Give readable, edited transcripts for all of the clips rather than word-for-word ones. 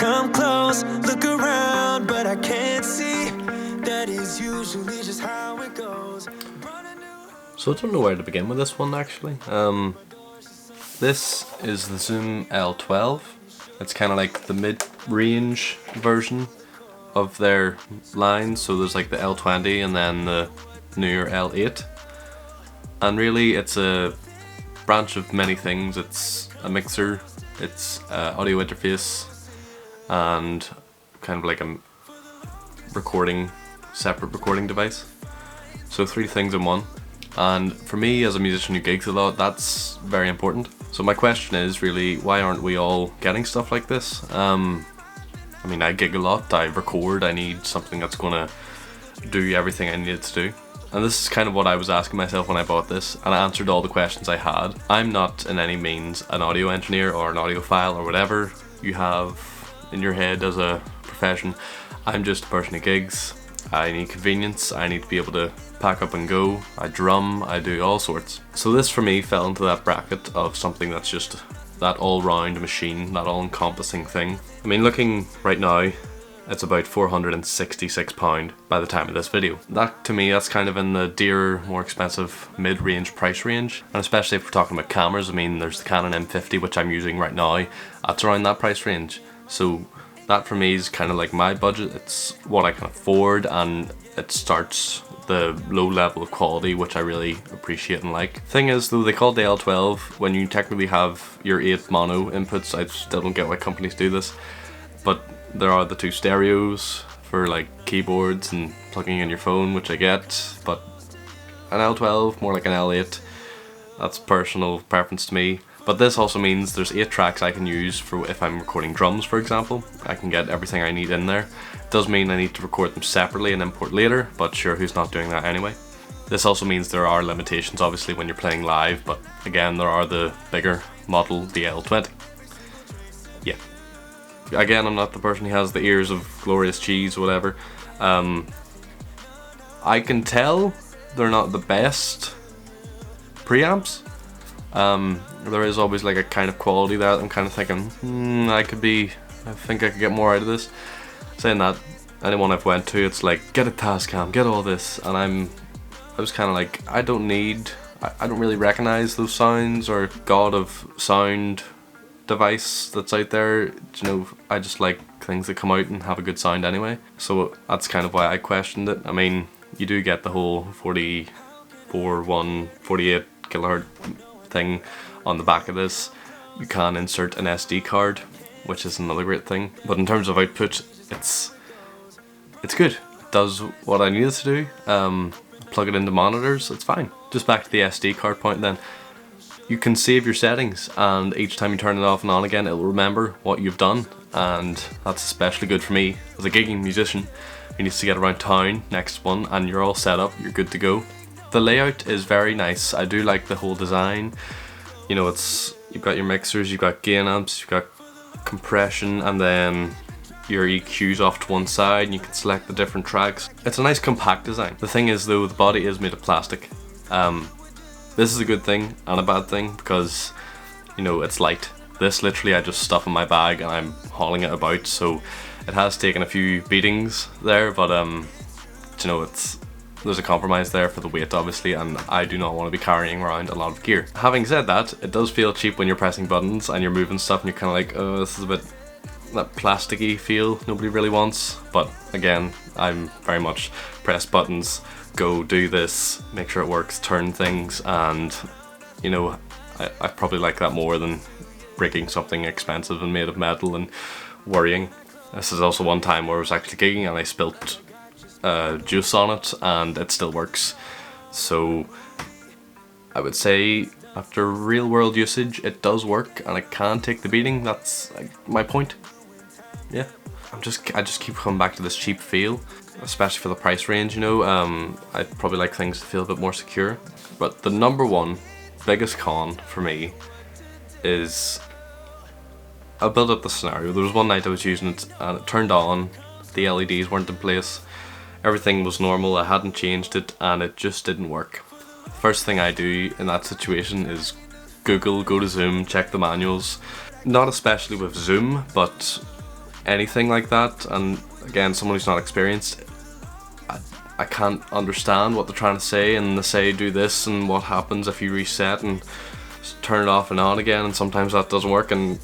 come close, look around, but I can't see. That is usually just how it goes. So I don't know where to begin with this one actually. This is the Zoom L12. It's kind of like the mid-range version of their line. So there's like the L20 and then the newer L8. And really it's a branch of many things. It's a mixer, it's audio interface, and kind of like a separate recording device. So 3 things in one. And for me as a musician who gigs a lot, that's very important. So my question is really, why aren't we all getting stuff like this? I mean, I gig a lot, I record, I need something that's gonna do everything I need it to do. And this is kind of what I was asking myself when I bought this, and I answered all the questions I had. I'm not in any means an audio engineer or an audiophile or whatever you have in your head as a profession. I'm just a person who gigs. I need convenience, I need to be able to pack up and go, I drum, I do all sorts. So this for me fell into that bracket of something that's just that all-round machine, that all-encompassing thing. I mean, looking right now, it's about £466 by the time of this video. That to me, that's kind of in the dearer, more expensive mid-range price range. And especially if we're talking about cameras, I mean there's the Canon M50 which I'm using right now, that's around that price range. So that for me is kind of like my budget, it's what I can afford, and it starts the low level of quality which I really appreciate and like. Thing is though, they call it the L12 when you technically have your 8 mono inputs. I still don't get why companies do this, but there are the 2 stereos for like keyboards and plugging in your phone, which I get, but an L12, more like an L8, that's personal preference to me. But this also means there's 8 tracks I can use for if I'm recording drums, for example. I can get everything I need in there. It does mean I need to record them separately and import later, but sure, who's not doing that anyway? This also means there are limitations obviously when you're playing live, but again there are the bigger model, the L20. Yeah. Again, I'm not the person who has the ears of glorious cheese or whatever. I can tell they're not the best preamps. There is always like a kind of quality there that I'm kind of thinking, I think I could get more out of this. Saying that, anyone I've went to, it's like, get a Tascam, get all this, and I was kind of like, I don't really recognize those sounds or god of sound device that's out there. You know, I just like things that come out and have a good sound anyway. So that's kind of why I questioned it. I mean, you do get the whole 48 kilohertz thing on the back of this. You can insert an SD card, which is another great thing. But in terms of output, it's good. It does what I need it to do. Plug it into monitors, it's fine. Just back to the SD card point then. You can save your settings, and each time you turn it off and on again, it will remember what you've done, and that's especially good for me as a gigging musician who needs to get around town next one, and you're all set up, you're good to go. The layout is very nice. I do like the whole design. You know, you've got your mixers, you've got gain amps, you've got compression, and then your EQs off to one side, and you can select the different tracks. It's a nice compact design. The thing is though, the body is made of plastic. This is a good thing and a bad thing because, you know, it's light. This literally I just stuff in my bag and I'm hauling it about, so it has taken a few beatings there, but you know, there's a compromise there for the weight obviously, and I do not want to be carrying around a lot of gear. Having said that, it does feel cheap when you're pressing buttons and you're moving stuff and you're kind of like, oh, this is a bit that plasticky feel nobody really wants. But again, I'm very much press buttons, go do this, make sure it works, turn things, and you know, I probably like that more than breaking something expensive and made of metal and worrying. This is also one time where I was actually gigging and I spilt juice on it and it still works. So I would say after real world usage it does work and it can take the beating. That's my point. Yeah, I just keep coming back to this cheap feel, especially for the price range, you know. I'd probably like things to feel a bit more secure. But the number one biggest con for me is, I'll build up the scenario. There was one night I was using it and it turned on, the LEDs weren't in place, everything was normal, I hadn't changed it, and it just didn't work. First thing I do in that situation is Google, go to Zoom, check the manuals. Not especially with Zoom, but anything like that, and again, someone who's not experienced, I can't understand what they're trying to say, and they say do this and what happens if you reset and turn it off and on again, and sometimes that doesn't work, and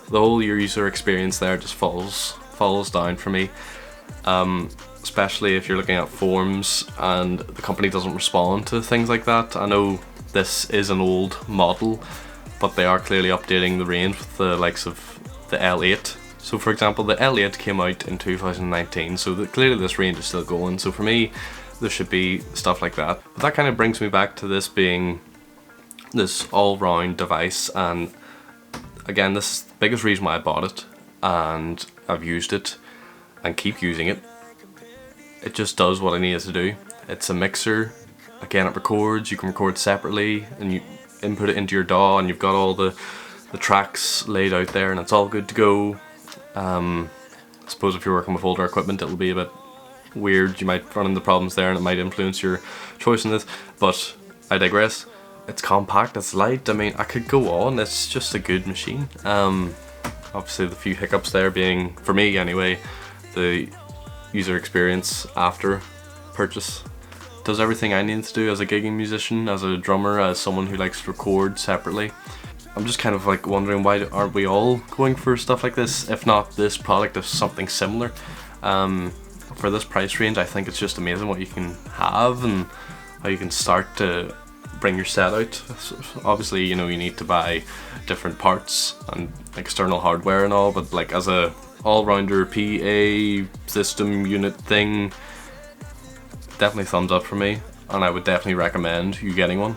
the whole user experience there just falls down for me. Especially if you're looking at forums and the company doesn't respond to things like that. I know this is an old model, but they are clearly updating the range with the likes of the L8. So for example, the L8 came out in 2019, so clearly this range is still going. So for me, there should be stuff like that. But that kind of brings me back to this being this all-round device, and again, this is the biggest reason why I bought it, and I've used it and keep using it. It just does what I need it to do. It's a mixer. Again, it records. You can record separately, and you input it into your DAW, and you've got all the tracks laid out there, and it's all good to go. I suppose if you're working with older equipment, it'll be a bit weird. You might run into problems there, and it might influence your choice in this. But I digress. It's compact. It's light. I mean, I could go on. It's just a good machine. Obviously, the few hiccups there being, for me anyway, the user experience after purchase. Does everything I need to do as a gigging musician, as a drummer, as someone who likes to record separately. I'm just kind of like wondering, why aren't we all going for stuff like this? If not this product, if something similar. For this price range, I think it's just amazing what you can have and how you can start to bring your set out. So obviously, you know, you need to buy different parts and external hardware and all, but like as a all-rounder PA system unit thing, definitely thumbs up for me, and I would definitely recommend you getting one.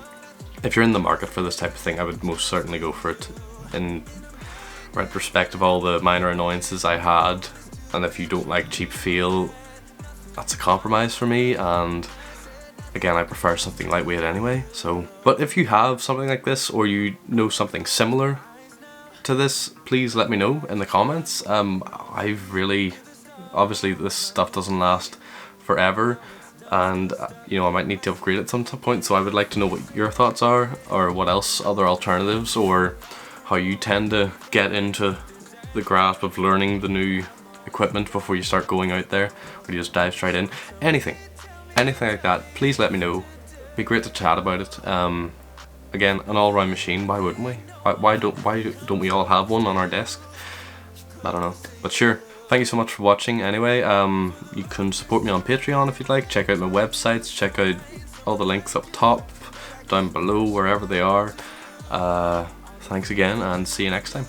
If you're in the market for this type of thing, I would most certainly go for it, in retrospect of all the minor annoyances I had. And if you don't like cheap feel, that's a compromise for me, and again, I prefer something lightweight anyway. So, but if you have something like this, or you know something similar to this, please let me know in the comments. I've really, obviously this stuff doesn't last forever, and you know, I might need to upgrade at some point, so I would like to know what your thoughts are, or what else, other alternatives, or how you tend to get into the grasp of learning the new equipment before you start going out there, or you just dive straight in. Anything like that, please let me know. It'd be great to chat about it. Again, an all-round machine, why wouldn't we? Why don't we all have one on our desk? I don't know, but sure. Thank you so much for watching anyway. You can support me on Patreon if you'd like. Check out my websites, check out all the links up top, down below, wherever they are. Thanks again, and see you next time.